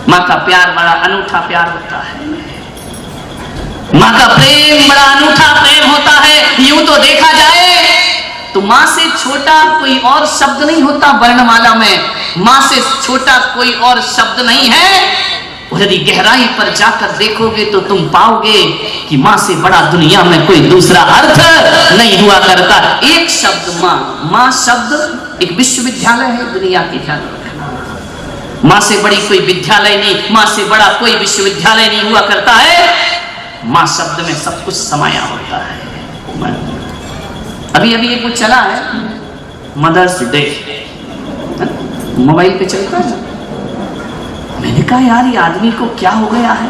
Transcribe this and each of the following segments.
माँ का प्यार बड़ा अनूठा प्यार होता है, माँ का प्रेम बड़ा अनूठा प्रेम होता है। यूं तो देखा जाए तो माँ से छोटा कोई और शब्द नहीं होता वर्णमाला में, माँ से छोटा कोई और शब्द नहीं है। और यदि गहराई पर जाकर देखोगे तो तुम पाओगे कि माँ से बड़ा दुनिया में कोई दूसरा अर्थ नहीं हुआ करता। एक शब्द माँ, माँ शब्द एक विश्वविद्यालय है दुनिया की, ख्याल रखना। माँ से बड़ी कोई विद्यालय नहीं, माँ से बड़ा कोई विश्वविद्यालय नहीं हुआ करता है। माँ शब्द में सब कुछ समाया होता है। अभी अभी एक वो चला है मदर्स डे, मोबाइल पे चलता है। मैंने कहा यार ये आदमी को क्या हो गया है,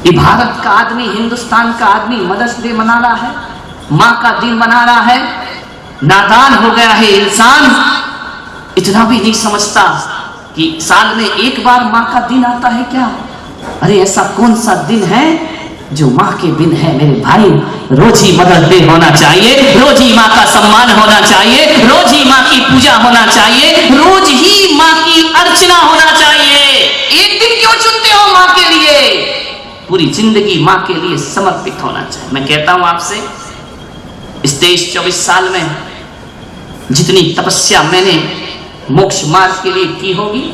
ये भारत का आदमी, हिंदुस्तान का आदमी मदर्स डे मना रहा है, माँ का दिन मना रहा है। नादान हो गया है इंसान, इतना भी नहीं समझता कि साल में एक बार माँ का दिन आता है क्या। अरे ऐसा कौन सा दिन है जो माँ के दिन है मेरे भाई। रोज ही मदर्स डे होना चाहिए, रोज ही माँ का सम्मान होना चाहिए, रोज ही माँ की पूजा होना चाहिए, रोज ही माँ की अर्चना होना चाहिए। एक दिन क्यों चुनते हो माँ के लिए, पूरी जिंदगी माँ के लिए समर्पित होना चाहिए। मैं कहता हूं आपसे, इस 23-24 साल में जितनी तपस्या मैंने मोक्ष मार्ग के लिए की होगी,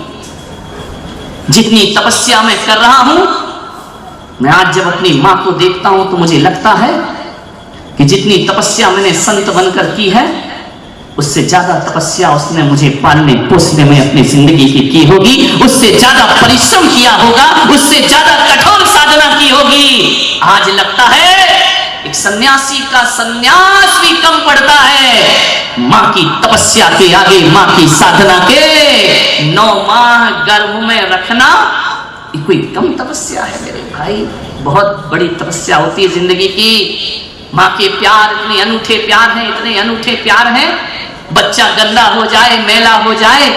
जितनी तपस्या मैं कर रहा हूं, मैं आज जब अपनी माँ को देखता हूं तो मुझे लगता है कि जितनी तपस्या मैंने संत बनकर की है, उससे ज्यादा तपस्या उसने मुझे पालने पोसने में अपनी जिंदगी की होगी, उससे ज्यादा परिश्रम किया होगा, उससे ज्यादा कठोर साधना की होगी। आज लगता है एक सन्यासी का सन्यास भी कम पड़ता है माँ की तपस्या के आगे, माँ की साधना के। 9 माह गर्भ में रखना कोई कम तपस्या है मेरे भाई, बहुत बड़ी तपस्या होती है जिंदगी की। माँ के प्यार इतने अनूठे प्यार हैं, इतने अनूठे प्यार हैं। बच्चा गंदा हो जाए, मैला हो जाए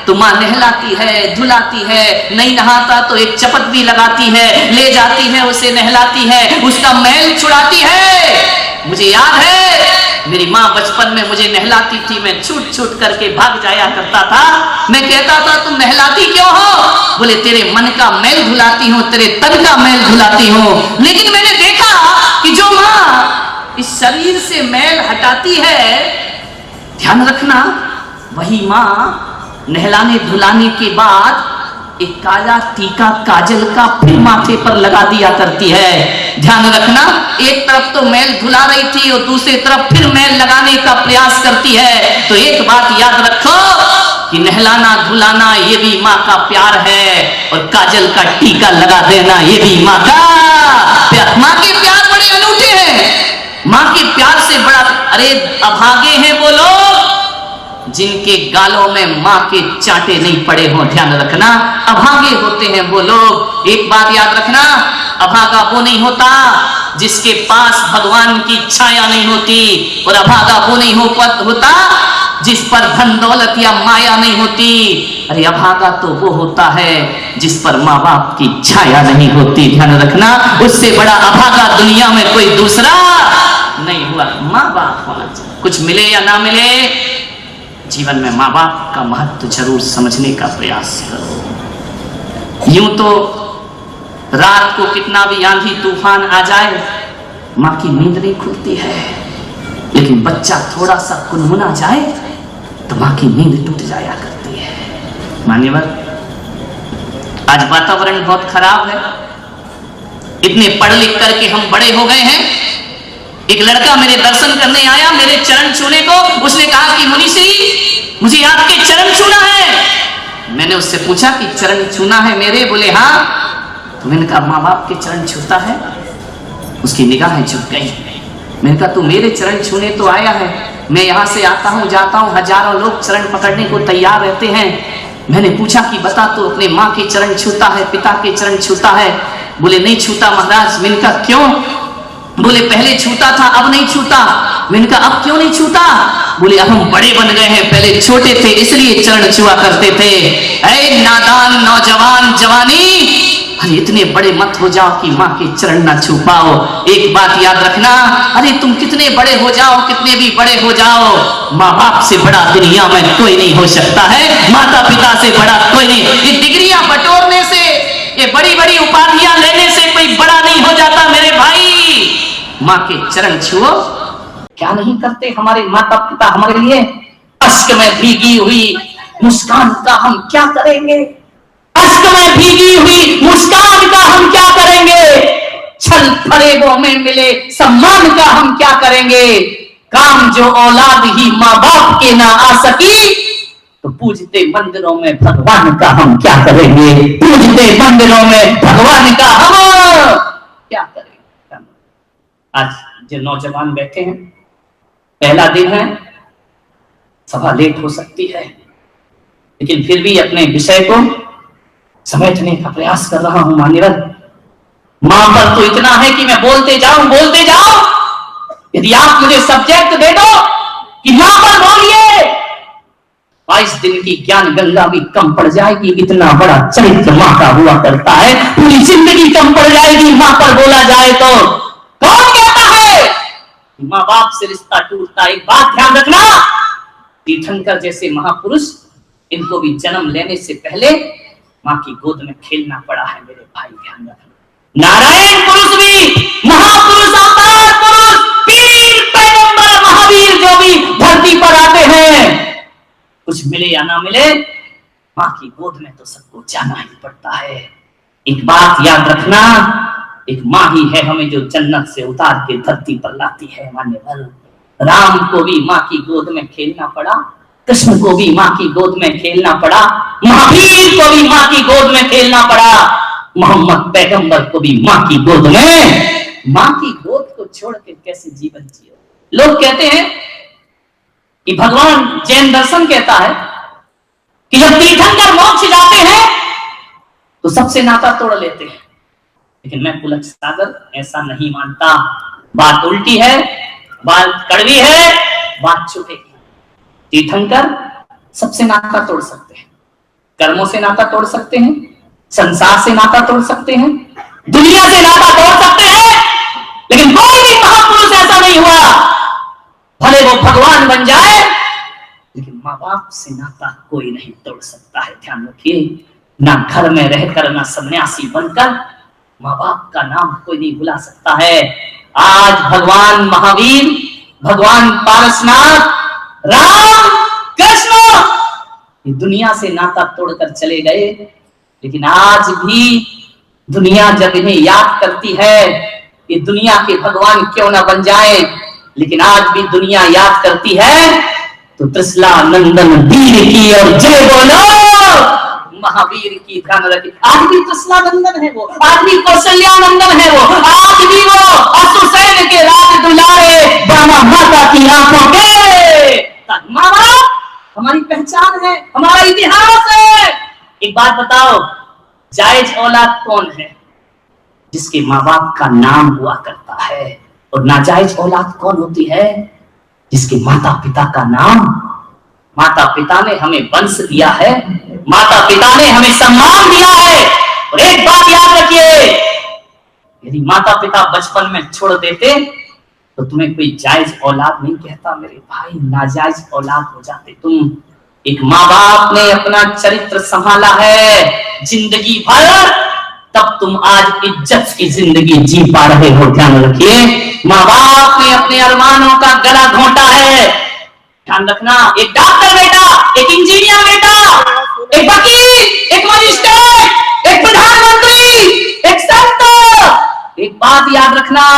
तो माँ नहलाती है, धुलाती है, नहीं नहाता तो एक चपत भी लगाती है, ले जाती है, उसे नहलाती है, उसका मैल छुड़ाती है। मुझे याद है मेरी माँ बचपन में मुझे नहलाती थी, मैं छूट छूट करके भाग जाया करता था। मैं कहता था तुम नहलाती क्यों हो? बोले तेरे मन का मैल धुलाती हूँ, तेरे तन का मैल धुलाती हूँ। लेकिन मैंने देखा कि जो माँ इस शरीर से मैल हटाती है, ध्यान रखना, वही माँ नहलाने धुलाने के बाद एक काला टीका काजल का फिर माथे पर लगा दिया करती है। ध्यान रखना, एक तरफ तो मैल धुला रही थी और दूसरी तरफ फिर मैल लगाने का प्रयास करती है। तो एक बात याद रखो कि नहलाना धुलाना ये भी माँ का प्यार है, और काजल का टीका लगा देना ये भी माँ का प्यार। माँ के प्यार बड़े अनूठे हैं, माँ के प्यार से बड़ा। अरे अभागे हैं वो लोग जिनके गालों में माँ के चांटे नहीं पड़े हों। ध्यान रखना, अभागे होते हैं वो लोग। एक बात याद रखना, अभागा वो नहीं होता जिसके पास भगवान की छाया नहीं होती, और अभागा वो नहीं होता जिस पर धन दौलत या माया नहीं होती। अरे अभागा तो वो होता है जिस पर माँ बाप की छाया नहीं होती। ध्यान रखना, उससे बड़ा अभागा दुनिया में कोई दूसरा नहीं हुआ। माँ बाप होना चाहिए, कुछ मिले या ना मिले, जीवन में माँ बाप का महत्व जरूर समझने का प्रयास करो। यूं तो रात को कितना भी आंधी तूफान आ जाए, माँ की नींद नहीं खुलती है, लेकिन बच्चा थोड़ा सा कुनमुना जाए तो माँ की नींद टूट जाया करती है। मान्यवर, आज वातावरण बहुत खराब है, इतने पढ़ लिख करके हम बड़े हो गए हैं। एक लड़का मेरे दर्शन करने आया, मेरे चरण छूने को। उसने कहा कि मुनीश्री मुझे आपके चरण छूना है। मैंने उससे पूछा कि चरण छूना है मेरे? बोले हाँ। तो मैंने कहा माँ बाप के चरण छूता है? उसकी निगाहें झुक गई। मैंने कहा तू मेरे चरण छूने तो आया है, मैं यहाँ से आता हूँ जाता हूँ, हजारों लोग चरण पकड़ने को तैयार रहते हैं। मैंने पूछा कि बता तो अपने माँ के चरण छूता है, पिता के चरण छूता है? बोले नहीं छूता महाराज। मैंने कहा क्यों? बोले पहले छूता था अब नहीं छूता। मैंने कहा अब क्यों नहीं छूता? बोले अब हम बड़े बन गए हैं, पहले छोटे थे इसलिए चरण छुआ करते थे। ऐ नादान नौजवान जवानी, अरे इतने बड़े मत हो जाओ कि माँ के चरण ना छू पाओ। एक बात याद रखना, अरे तुम कितने बड़े हो जाओ, कितने भी बड़े हो जाओ, माँ बाप से बड़ा दुनिया में कोई नहीं हो सकता है, माता पिता से बड़ा कोई नहीं। ये डिग्रियां बटोरने से उपाधियां लेने से कोई बड़ा नहीं हो जाता मेरे भाई। माँ के चरण छुओ। क्या नहीं करते हमारे माता पिता हमारे लिए। अश्क में भीगी हुई मुस्कान का हम क्या करेंगे, अश्क में भीगी हुई मुस्कान का हम क्या करेंगे, छल फरेबों में मिले सम्मान का हम क्या करेंगे। काम जो औलाद ही माँ बाप के ना आ सकी, तो पूजते मंदिरों में भगवान का हम क्या करेंगे, पूजते मंदिरों में भगवान का हम क्या करेंगे। आज जो नौजवान बैठे हैं, पहला दिन है, सभा लेट हो सकती है, लेकिन फिर भी अपने विषय को समेटने का प्रयास कर रहा हूं। मान्यवर, मां पर तो इतना है कि मैं बोलते जाऊं। यदि आप मुझे सब्जेक्ट दे दो कि मां पर बोलिए, 22 दिन की ज्ञान गंगा भी कम पड़ जाएगी। इतना बड़ा चरित्र मां का हुआ करता है, पूरी जिंदगी कम पड़ जाएगी मां पर बोला जाए तो। कौन कहता है मां बाप से रिश्ता टूटता। एक बात ध्यान रखना, तीर्थंकर जैसे महापुरुष, इनको भी जन्म लेने से पहले मां की गोद में खेलना पड़ा है मेरे भाई, ध्यान रखना। नारायण पुरुष भी, महापुरुष, अवतार पुरुष, पीर, पैगंबर, महावीर जो भी धरती पर आते हैं, कुछ मिले या ना मिले, मां की गोद में तो सबको जाना ही पड़ता है। एक बात याद रखना, एक मां ही है हमें जो जन्नत से उतार के धरती पर लाती है। मान्यवर, राम को भी मां की गोद में खेलना पड़ा, कृष्ण को भी मां की गोद में खेलना पड़ा, महावीर को भी मां की गोद में खेलना पड़ा, मोहम्मद पैगंबर को भी मां की गोद में। मां की गोद को छोड़ के कैसे जीवन जियो। लोग कहते हैं कि भगवान जैन दर्शन कहता है कि जब तीर्थंकर मोक्ष जाते हैं तो सबसे नाता तोड़ लेते हैं, लेकिन मैं पुलक सागर ऐसा नहीं मानता। बात उल्टी है, बात कड़वी है, बात छुपेगी। तीर्थंकर सबसे नाता तोड़ सकते हैं, कर्मों से नाता तोड़ सकते हैं, संसार से नाता तोड़ सकते हैं, दुनिया से नाता तोड़ सकते हैं, लेकिन कोई भी महापुरुष ऐसा नहीं हुआ, भले वो भगवान बन जाए, लेकिन माँ बाप से नाता कोई नहीं तोड़ सकता है। ध्यान रखिए, ना घर में रहकर, ना सन्यासी बनकर माँ बाप का नाम कोई नहीं भुला सकता है। आज भगवान महावीर, भगवान पारसनाथ, राम, कृष्ण ये दुनिया से नाता तोड़कर चले गए, लेकिन आज भी दुनिया जब इन्हें याद करती है, ये दुनिया के भगवान क्यों ना बन जाए, लेकिन आज भी दुनिया याद करती है तो त्रिशला नंदन वीर की और जय बोलो महावीर की। ध्यान रखिए, आज भी त्रिशला नंदन है वो, आज भी कौशल्यानंदन है वो, आज भी वो अश्वसेन के राज दुलारे ब्रह्मा माता की आंखों के। माँ बाप हमारी पहचान है, हमारा इतिहास है। एक बात बताओ, जायज औलाद कौन है? जिसके माँ बाप का नाम हुआ करता है। और नाजायज औलाद कौन होती है? जिसके माता पिता का नाम, माता पिता ने हमें वंश दिया है, माता पिता ने हमें सम्मान दिया है। और एक बात याद रखिए, यदि माता पिता बचपन में छोड़ देते तो तुम्हें कोई जायज औलाद नहीं कहता मेरे भाई, नाजायज औलाद हो जाते तुम। एक माँ बाप ने अपना चरित्र संभाला है जिंदगी भर, तब तुम आज इज्जत की जिंदगी जी पा रहे हो। ध्यान रखिए, माँ बाप ने अपने अरमानों का गला घोंटा है। ध्यान रखना, एक डॉक्टर बेटा, एक इंजीनियर बेटा, एक वकील, एक मजिस्ट्रेट, एक प्रधानमंत्री, एक संत। एक बात याद रखना,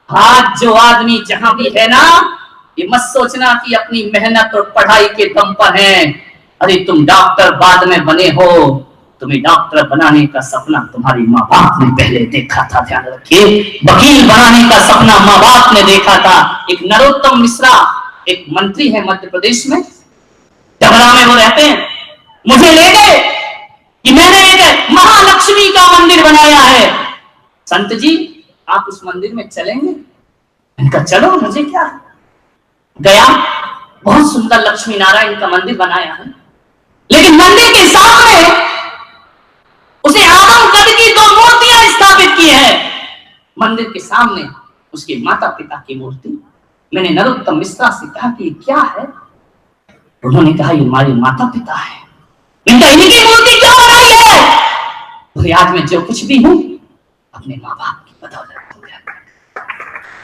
आज जो आदमी जहां भी है ना, ये मत सोचना कि अपनी मेहनत और पढ़ाई के दम पर है। अरे तुम डॉक्टर बाद में बने हो, तुम्हें डॉक्टर बनाने का सपना तुम्हारी माँ बाप ने पहले देखा था। ध्यान रखिए, वकील बनाने का सपना माँ बाप ने देखा था। एक नरोत्तम मिश्रा, एक मंत्री है मध्य प्रदेश में, डबरा में वो रहते हैं, मुझे ले गए कि मैंने एक महालक्ष्मी का मंदिर बनाया है, संत जी आप उस मंदिर में चलेंगे? मैंने कहा चलो, मुझे क्या। गया, बहुत सुंदर लक्ष्मी नारायण का मंदिर बनाया है, लेकिन मंदिर के सामने उसे आदम कद की 2 मूर्तियां स्थापित की है। मंदिर के सामने उसके माता पिता की मूर्ति। मैंने नरोत्तम मिश्रा से कहा कि क्या है? उन्होंने कहा ये हमारे माता पिता है। इनकी मूर्ति क्यों बनाई है? और आज मैं जो कुछ भी हूं अपने माँ बाप की बदौलत।